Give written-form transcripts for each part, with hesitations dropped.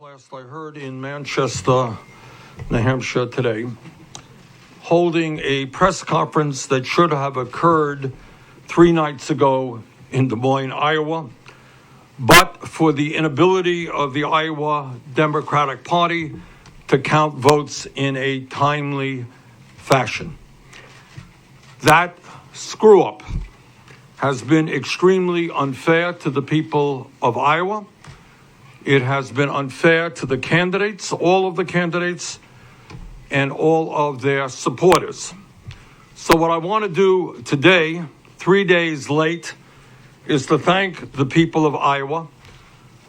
Last I heard in Manchester, New Hampshire today, holding a press conference that should have occurred 3 nights ago in Des Moines, Iowa, but for the inability of the Iowa Democratic Party to count votes in a timely fashion. That screw-up has been extremely unfair to the people of Iowa. It has been unfair to the candidates, all of the candidates, and all of their supporters. So what I want to do today, 3 days late, is to thank the people of Iowa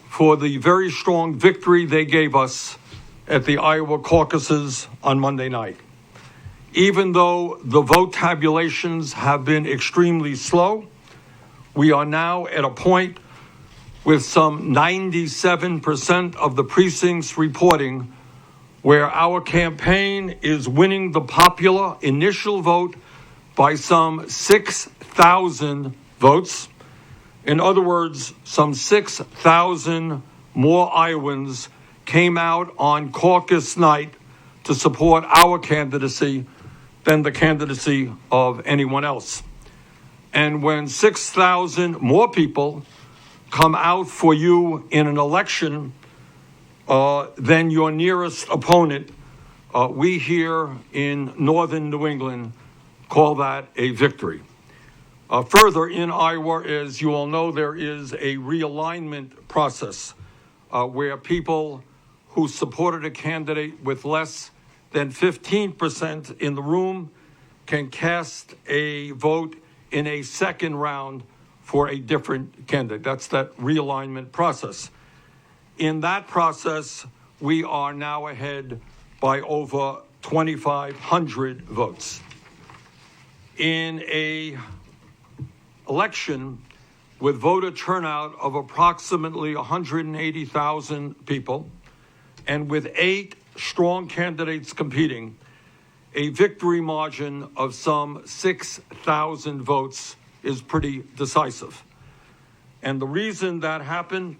for the very strong victory they gave us at the Iowa caucuses on Monday night. Even though the vote tabulations have been extremely slow, we are now at a point with some 97% of the precincts reporting where our campaign is winning the popular initial vote by some 6,000 votes. In other words, some 6,000 more Iowans came out on caucus night to support our candidacy than the candidacy of anyone else. And when 6,000 more people come out for you in an election than your nearest opponent, we here in northern New England call that a victory. Further, in Iowa, as you all know, there is a realignment process where people who supported a candidate with less than 15% in the room can cast a vote in a second round for a different candidate. That's that realignment process. In that process, we are now ahead by over 2,500 votes. In an election with voter turnout of approximately 180,000 people, and with 8 strong candidates competing, a victory margin of some 6,000 votes is pretty decisive. And the reason that happened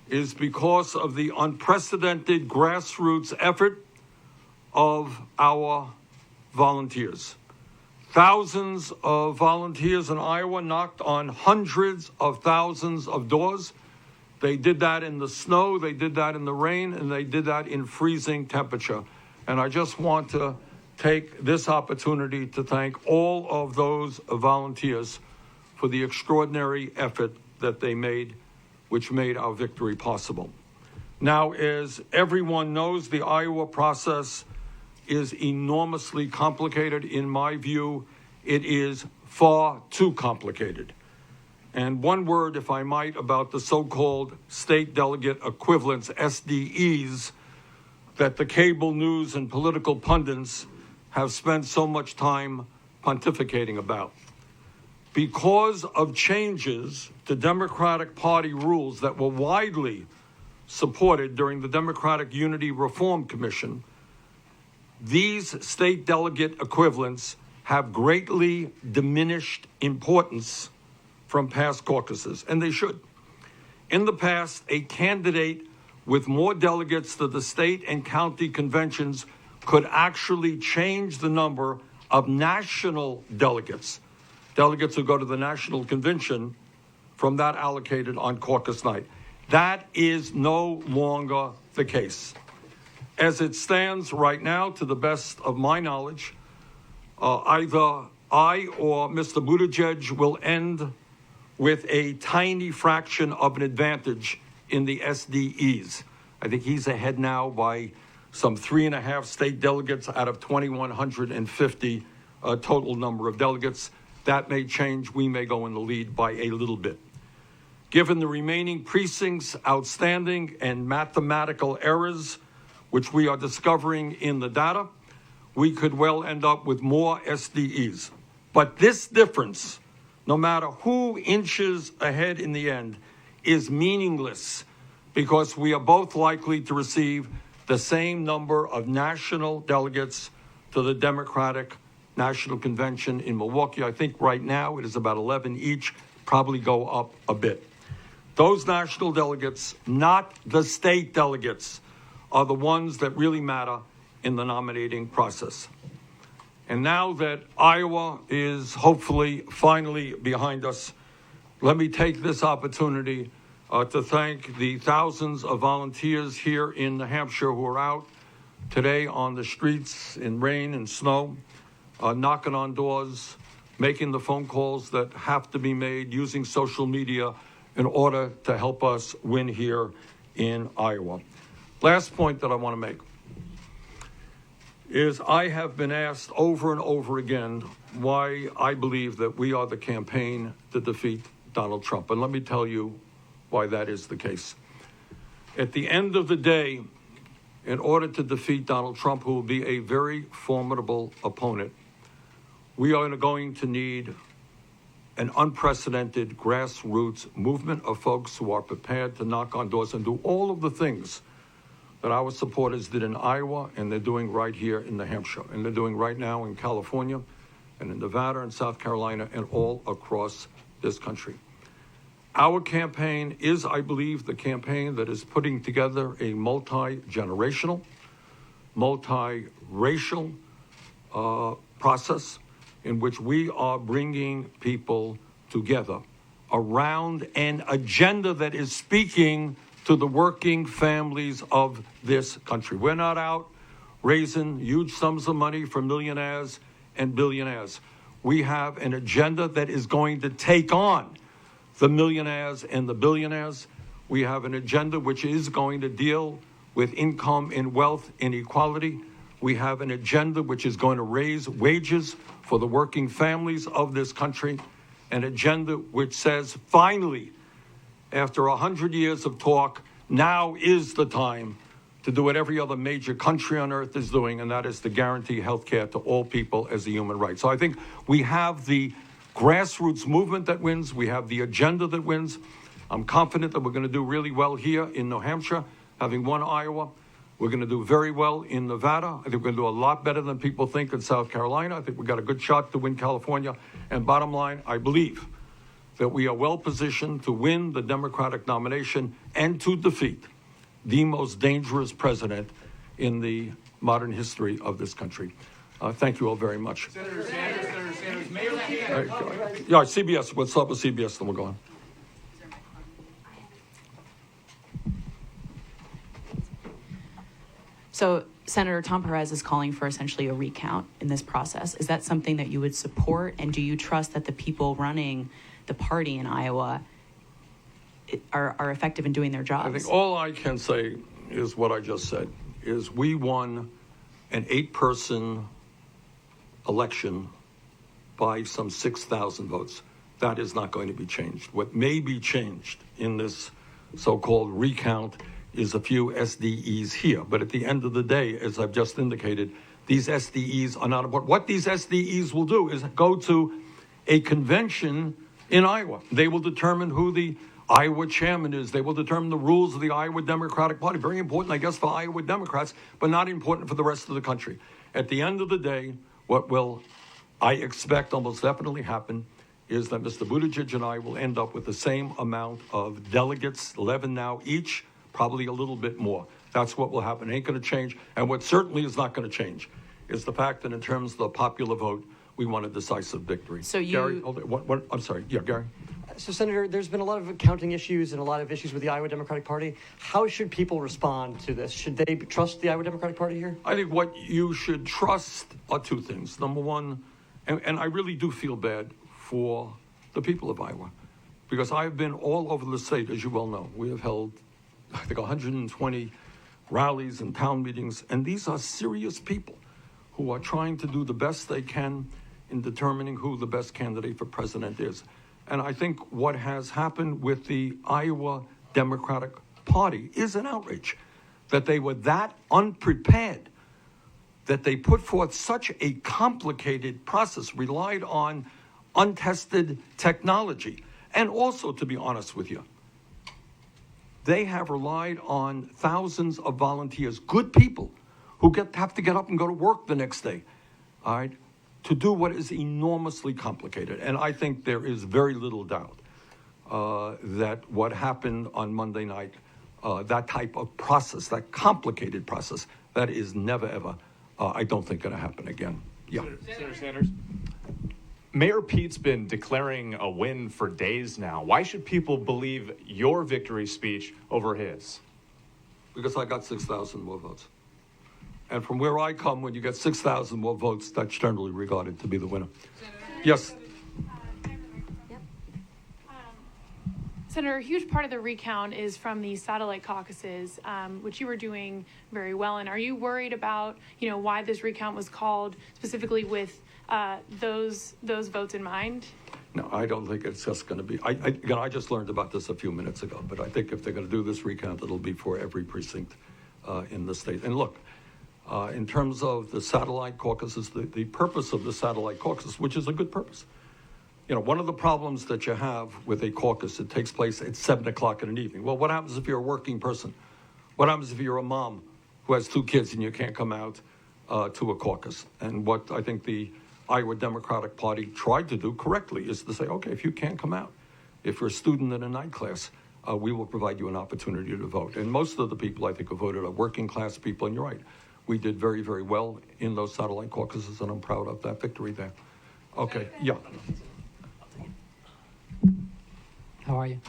is because of the unprecedented grassroots effort of our volunteers. Thousands of volunteers in Iowa knocked on hundreds of thousands of doors. They did that in the snow, they did that in the rain, and they did that in freezing temperature. And I just want to take this opportunity to thank all of those volunteers for the extraordinary effort that they made, which made our victory possible. Now, as everyone knows, the Iowa process is enormously complicated. In my view, it is far too complicated. And one word, if I might, about the so-called state delegate equivalents, SDEs, that the cable news and political pundits have spent so much time pontificating about. Because of changes to Democratic Party rules that were widely supported during the Democratic Unity Reform Commission, these state delegate equivalents have greatly diminished importance from past caucuses, and they should. In the past, a candidate with more delegates to the state and county conventions could actually change the number of national delegates who go to the national convention from that allocated on caucus night. That is no longer the case. As it stands right now, to the best of my knowledge, either I or Mr. Buttigieg will end with a tiny fraction of an advantage in the SDEs. I think he's ahead now by some 3.5 state delegates out of 2,150 total number of delegates. That may change. We may go in the lead by a little bit. Given the remaining precincts outstanding and mathematical errors, which we are discovering in the data, we could well end up with more SDEs. But this difference, no matter who inches ahead in the end, is meaningless because we are both likely to receive the same number of national delegates to the Democratic National Convention in Milwaukee. I think right now it is about 11 each, probably go up a bit. Those national delegates, not the state delegates, are the ones that really matter in the nominating process. And now that Iowa is hopefully finally behind us, let me take this opportunity to thank the thousands of volunteers here in New Hampshire who are out today on the streets in rain and snow, knocking on doors, making the phone calls that have to be made, using social media in order to help us win here in Iowa. Last point that I want to make is I have been asked over and over again why I believe that we are the campaign to defeat Donald Trump. And let me tell you why that is the case. At the end of the day, in order to defeat Donald Trump, who will be a very formidable opponent, we are going to need an unprecedented grassroots movement of folks who are prepared to knock on doors and do all of the things that our supporters did in Iowa, and they're doing right here in New Hampshire, and they're doing right now in California, and in Nevada and South Carolina, and all across this country. Our campaign is, I believe, the campaign that is putting together a multi-generational, multi-racial process in which we are bringing people together around an agenda that is speaking to the working families of this country. We're not out raising huge sums of money for millionaires and billionaires. We have an agenda that is going to take on the millionaires and the billionaires. We have an agenda which is going to deal with income and wealth inequality. We have an agenda which is going to raise wages for the working families of this country, an agenda which says, finally, after 100 years of talk, now is the time to do what every other major country on earth is doing, and that is to guarantee health care to all people as a human right. So I think we have the grassroots movement that wins. We have the agenda that wins. I'm confident that we're going to do really well here in New Hampshire, having won Iowa. We're going to do very well in Nevada. I think we're going to do a lot better than people think in South Carolina. I think we've got a good shot to win California. And bottom line, I believe that we are well positioned to win the Democratic nomination and to defeat the most dangerous president in the modern history of this country. Thank you all very much. Senator Sanders, Mayor Cannon. Yeah, CBS. What's up with CBS? Then we'll go on. So Senator Tom Perez is calling for essentially a recount in this process. Is that something that you would support? And do you trust that the people running the party in Iowa are effective in doing their jobs? I think all I can say is what I just said, is we won an 8-person election by some 6,000 votes. That is not going to be changed. What may be changed in this so-called recount is a few SDEs here. But at the end of the day, as I've just indicated, these SDEs are not important. What these SDEs will do is go to a convention in Iowa. They will determine who the Iowa chairman is. They will determine the rules of the Iowa Democratic Party. Very important, I guess, for Iowa Democrats, but not important for the rest of the country. At the end of the day, what will, I expect, almost definitely happen is that Mr. Buttigieg and I will end up with the same amount of delegates, 11 now each, probably a little bit more. That's what will happen. It ain't going to change. And what certainly is not going to change is the fact that in terms of the popular vote, we won a decisive victory. So you... Gary, what, I'm sorry. Yeah, Gary. So, Senator, there's been a lot of accounting issues and a lot of issues with the Iowa Democratic Party. How should people respond to this? Should they trust the Iowa Democratic Party here? I think what you should trust are two things. Number one, and I really do feel bad for the people of Iowa, because I've been all over the state, as you well know. We have held, I think, 120 rallies and town meetings, and these are serious people who are trying to do the best they can in determining who the best candidate for president is. And I think what has happened with the Iowa Democratic Party is an outrage, that they were that unprepared, that they put forth such a complicated process, relied on untested technology. And also, to be honest with you, they have relied on thousands of volunteers, good people, who have to get up and go to work the next day, all right, to do what is enormously complicated. And I think there is very little doubt that what happened on Monday night that type of process, that complicated process. That is never, ever, I don't think, going to happen again. Yeah. Senator Sanders. Mayor Pete's been declaring a win for days now. Why should people believe your victory speech over his? Because I got 6,000 more votes. And from where I come, when you get 6,000 more votes, that's generally regarded to be the winner. Yes. Senator, a huge part of the recount is from the satellite caucuses, which you were doing very well in. Are you worried about, why this recount was called specifically with those votes in mind? No, I don't think it's just going to be. I just learned about this a few minutes ago, but I think if they're going to do this recount, it'll be for every precinct in the state. And look, in terms of the satellite caucuses, the purpose of the satellite caucus, which is a good purpose. One of the problems that you have with a caucus, it takes place at 7 o'clock in the evening. Well, what happens if you're a working person? What happens if you're a mom who has 2 kids and you can't come out to a caucus? And what I think the Iowa Democratic Party tried to do correctly is to say, okay, if you can't come out, if you're a student in a night class, we will provide you an opportunity to vote. And most of the people I think who voted are working class people, and you're right. We did very, very well in those satellite caucuses, and I'm proud of that victory there. Okay, yeah. How are you?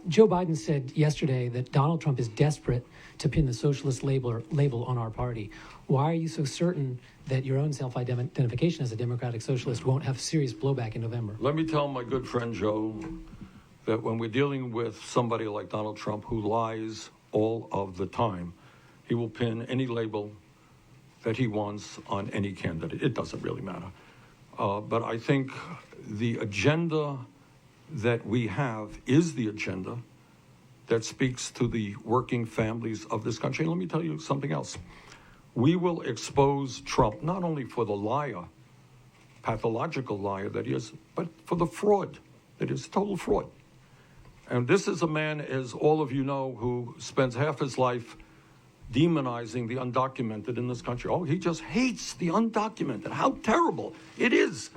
Joe Biden said yesterday that Donald Trump is desperate to pin the socialist label on our party. Why are you so certain that your own self-identification as a democratic socialist won't have serious blowback in November? Let me tell my good friend Joe that when we're dealing with somebody like Donald Trump who lies all of the time, he will pin any label that he wants on any candidate. It doesn't really matter. But I think the agenda that we have is the agenda that speaks to the working families of this country. And let me tell you something else. We will expose Trump not only for the liar, pathological liar that he is, but for the fraud that is, total fraud. And this is a man, as all of you know, who spends half his life demonizing the undocumented in this country. Oh, he just hates the undocumented. How terrible it is.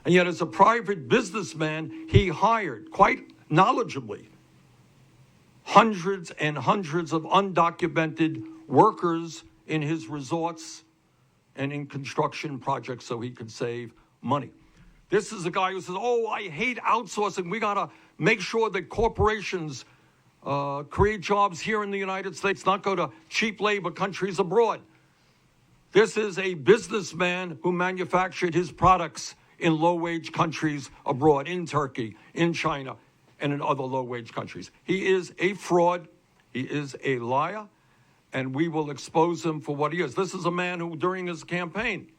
And yet, as a private businessman, he hired, quite knowledgeably, hundreds and hundreds of undocumented workers in his resorts and in construction projects so he could save money. This is a guy who says, oh, I hate outsourcing. We got to make sure that corporations create jobs here in the United States, not go to cheap labor countries abroad. This is a businessman who manufactured his products in low-wage countries abroad, in Turkey, in China, and in other low-wage countries. He is a fraud. He is a liar, and we will expose him for what he is. This is a man who, during his campaign,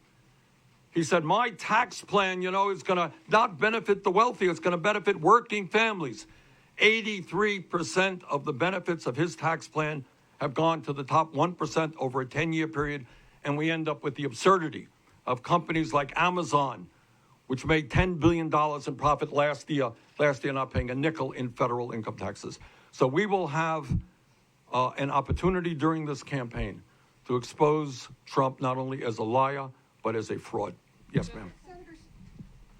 he said, my tax plan, is going to not benefit the wealthy. It's going to benefit working families. 83% of the benefits of his tax plan have gone to the top 1% over a 10-year period, and we end up with the absurdity of companies like Amazon, which made $10 billion in profit last year not paying a nickel in federal income taxes. So we will have an opportunity during this campaign to expose Trump not only as a liar, but as a fraud. Yes, ma'am.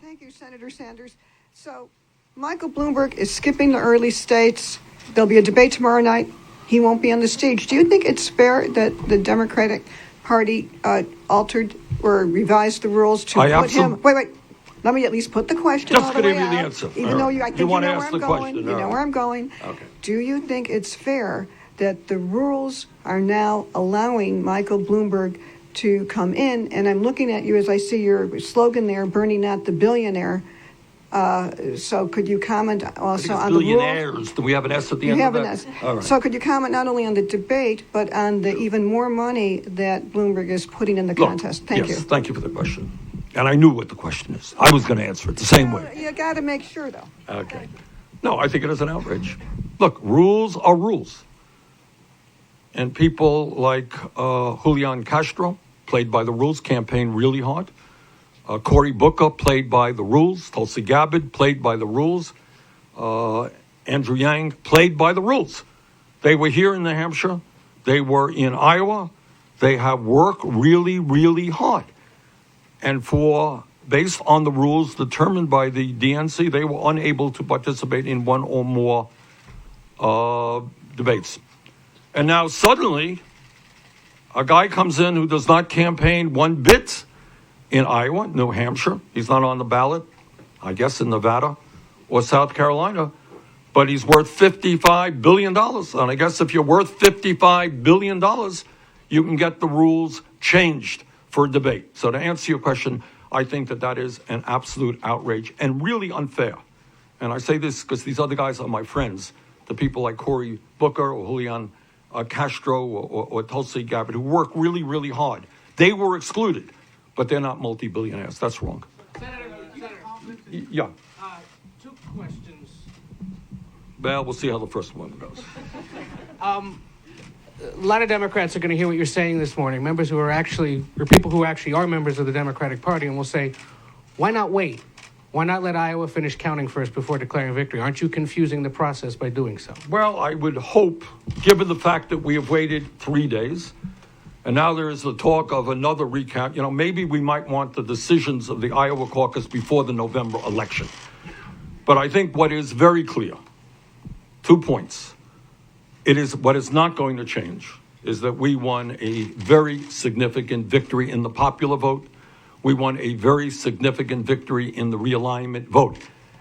Thank you, Senator Sanders. So Michael Bloomberg is skipping the early states. There'll be a debate tomorrow night. He won't be on the stage. Do you think it's fair that the Democratic Party altered or revised the rules to put him... Wait. Let me at least put the question just all the way out. Just going to give you the answer. Even though I think you know where I'm going. Question. You know where I'm going. Okay. Do you think it's fair that the rules are now allowing Michael Bloomberg to come in? And I'm looking at you as I see your slogan there, Bernie not the billionaire. So could you comment also on the rules? Billionaires. Do we have an S at the end of that? We have an S. All right. So could you comment not only on the debate, but on the even more money that Bloomberg is putting in the contest? Thank you. Thank you for the question. And I knew what the question is. I was going to answer it the same way. You got to make sure, though. Okay. No, I think it is an outrage. Look, rules are rules. And people like Julian Castro played by the rules, campaigned really hard. Cory Booker played by the rules. Tulsi Gabbard played by the rules. Andrew Yang played by the rules. They were here in New Hampshire. They were in Iowa. They have worked really, really hard. And based on the rules determined by the DNC, they were unable to participate in one or more debates. And now suddenly, a guy comes in who does not campaign one bit in Iowa, New Hampshire. He's not on the ballot, I guess, in Nevada or South Carolina, but he's worth $55 billion. And I guess if you're worth $55 billion, you can get the rules changed for a debate. So to answer your question, I think that that is an absolute outrage and really unfair. And I say this because these other guys are my friends, the people like Cory Booker or Julian Castro or Tulsi Gabbard, who work really, really hard. They were excluded, but they're not multi-billionaires. That's wrong. Senator, Yeah. two questions. Well, we'll see how the first one goes. A lot of Democrats are going to hear what you're saying this morning, members who are actually, or people who actually are members of the Democratic Party, and will say, why not wait? Why not let Iowa finish counting first before declaring victory? Aren't you confusing the process by doing so? Well, I would hope, given the fact that we have waited 3 days, and now there is the talk of another recount, maybe we might want the decisions of the Iowa caucus before the November election. But I think what is very clear, 2 points. It is what is not going to change is that we won a very significant victory in the popular vote. We won a very significant victory in the realignment vote.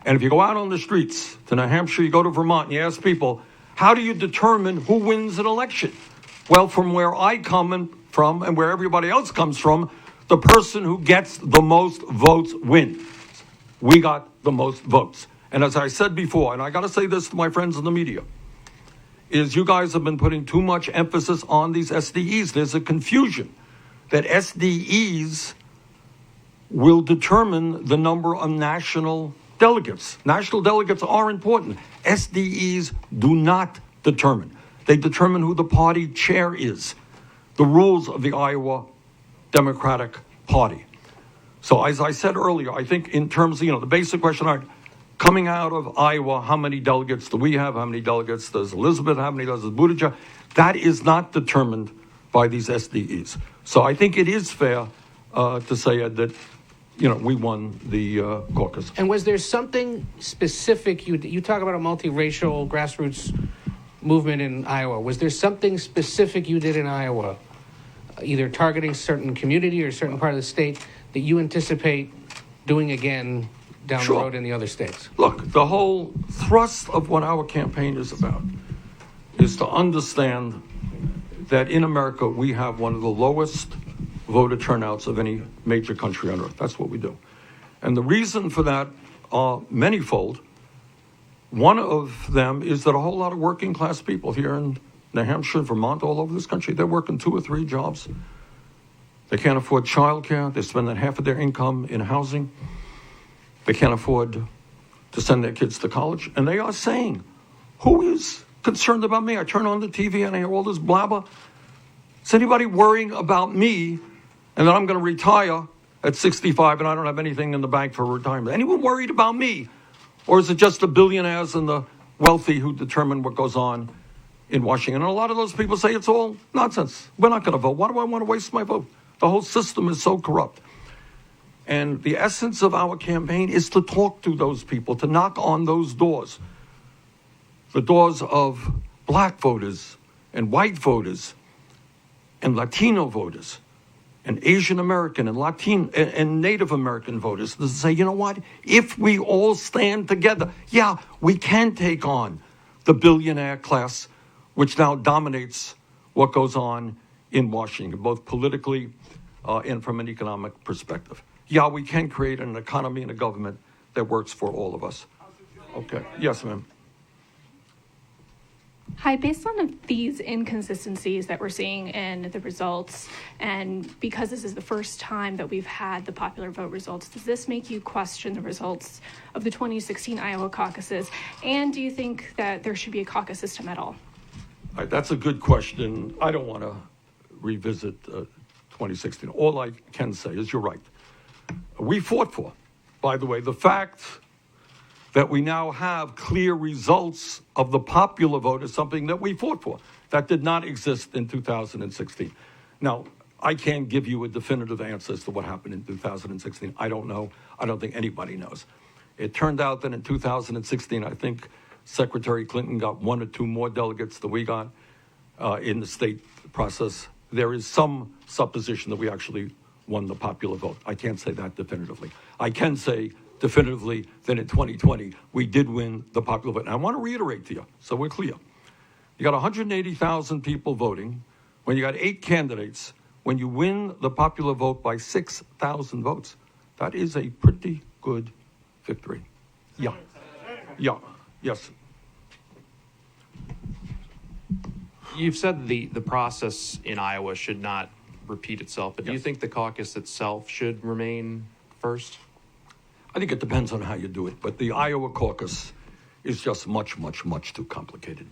And if you go out on the streets to New Hampshire, you go to Vermont, and you ask people, how do you determine who wins an election? Well, from where I come from and where everybody else comes from, the person who gets the most votes wins. We got the most votes. And as I said before, and I got to say this to my friends in the media, is you guys have been putting too much emphasis on these SDEs. There's a confusion that SDEs will determine the number of national delegates. National delegates are important. SDEs do not determine. They determine who the party chair is, the rules of the Iowa Democratic Party. So as I said earlier, I think in terms of, the basic question, coming out of Iowa, how many delegates do we have? How many delegates does Elizabeth have? How many does Buttigieg? That is not determined by these SDEs. So I think it is fair to say that, we won the caucus. And was there something specific, you talk about a multiracial grassroots movement in Iowa. Was there something specific you did in Iowa, either targeting certain community or a certain part of the state, that you anticipate doing again down the road in the other states? Look, the whole thrust of what our campaign is about is to understand that in America we have one of the lowest voter turnouts of any major country on earth. That's what we do. And the reason for that are manifold. One of them is that a whole lot of working class people here in New Hampshire, Vermont, all over this country, they're working 2 or 3 jobs. They can't afford childcare. They're spending half of their income in housing. They can't afford to send their kids to college. And they are saying, who is concerned about me? I turn on the TV and I hear all this blabber. Is anybody worrying about me and that I'm going to retire at 65 and I don't have anything in the bank for retirement? Anyone worried about me? Or is it just the billionaires and the wealthy who determine what goes on in Washington? And a lot of those people say it's all nonsense. We're not going to vote. Why do I want to waste my vote? The whole system is so corrupt. And the essence of our campaign is to talk to those people, to knock on those doors. The doors of black voters and white voters and Latino voters and Asian American and Latin and Native American voters to say, you know what? If we all stand together, yeah, we can take on the billionaire class, which now dominates what goes on in Washington, both politically and from an economic perspective. Yeah, we can create an economy and a government that works for all of us. Okay. Yes, ma'am. Hi, based on these inconsistencies that we're seeing in the results, and because this is the first time that we've had the popular vote results, does this make you question the results of the 2016 Iowa caucuses? And do you think that there should be a caucus system at all? All right, that's a good question. I don't want to revisit 2016. All I can say is you're right. We fought for, by the way, the fact that we now have clear results of the popular vote is something that we fought for. That did not exist in 2016. Now, I can't give you a definitive answer as to what happened in 2016. I don't know. I don't think anybody knows. It turned out that in 2016, I think Secretary Clinton got 1 or 2 more delegates than we got. in the state process, there is some supposition that we actually won the popular vote. I can't say that definitively. I can say definitively that in 2020, we did win the popular vote. And I want to reiterate to you, so we're clear. You got 180,000 people voting. When you got 8 candidates, when you win the popular vote by 6,000 votes, that is a pretty good victory. Yeah. Yeah. Yes. You've said the process in Iowa should not repeat itself, but do you Yes. think the caucus itself should remain first? I think it depends on how you do it, but the Iowa caucus is just much, much, much too complicated.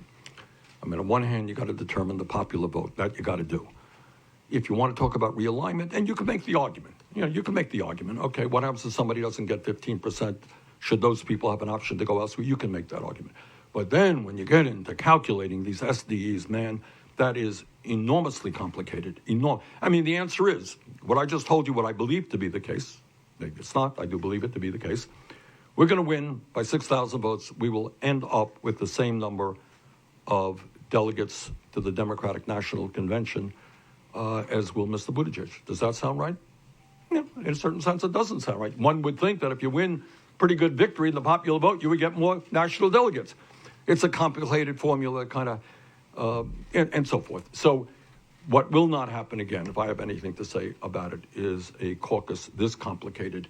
I mean, on one hand, you got to determine the popular vote. That you got to do. If you want to talk about realignment, and you can make the argument. You can make the argument. Okay, what happens if somebody doesn't get 15%? Should those people have an option to go elsewhere? You can make that argument. But then when you get into calculating these SDEs, man, that is enormously complicated. I mean, the answer is, what I just told you, what I believe to be the case, maybe it's not, I do believe it to be the case, we're going to win by 6,000 votes. We will end up with the same number of delegates to the Democratic National Convention as will Mr. Buttigieg. Does that sound right? Yeah, in a certain sense, it doesn't sound right. One would think that if you win pretty good victory in the popular vote, you would get more national delegates. It's a complicated formula, kind of, and so forth. So what will not happen again, if I have anything to say about it, is a caucus this complicated.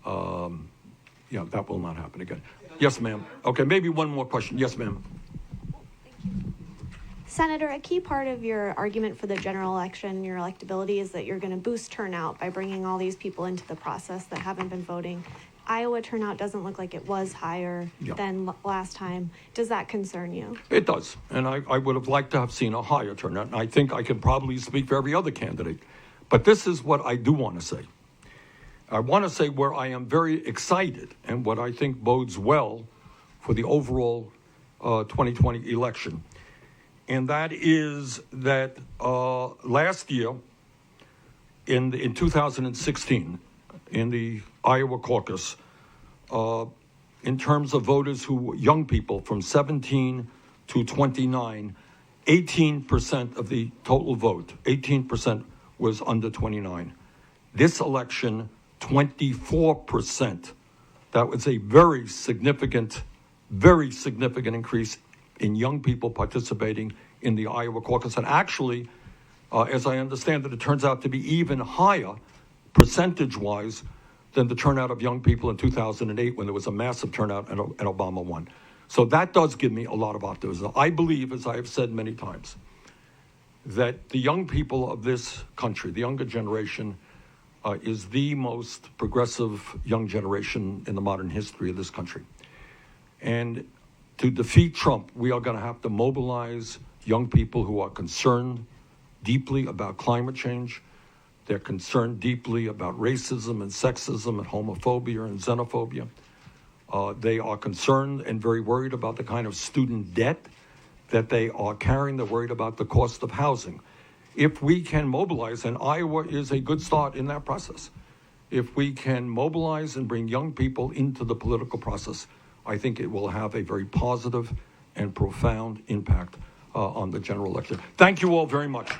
That will not happen again. Yes, ma'am. Okay, maybe one more question. Yes, ma'am. Senator, a key part of your argument for the general election, your electability, is that you're going to boost turnout by bringing all these people into the process that haven't been voting. Iowa turnout doesn't look like it was higher than last time. Does that concern you? It does, and I would have liked to have seen a higher turnout, and I think I could probably speak for every other candidate. But this is what I do want to say. I want to say where I am very excited and what I think bodes well for the overall 2020 election. And that is that last year, in 2016, in the Iowa caucus, in terms of voters who were young people from 17 to 29, 18% of the total vote, 18% was under 29. This election, 24%. That was a very significant increase in young people participating in the Iowa caucus. And actually, as I understand it turns out to be even higher percentage-wise than the turnout of young people in 2008 when there was a massive turnout and Obama won. So that does give me a lot of optimism. I believe, as I have said many times, that the young people of this country, the younger generation, is the most progressive young generation in the modern history of this country. And to defeat Trump, we are going to have to mobilize young people who are concerned deeply about climate change. They're concerned deeply about racism and sexism and homophobia and xenophobia. They are concerned and very worried about the kind of student debt that they are carrying. They're worried about the cost of housing. If we can mobilize, and Iowa is a good start in that process, if we can mobilize and bring young people into the political process, I think it will have a very positive and profound impact on the general election. Thank you all very much.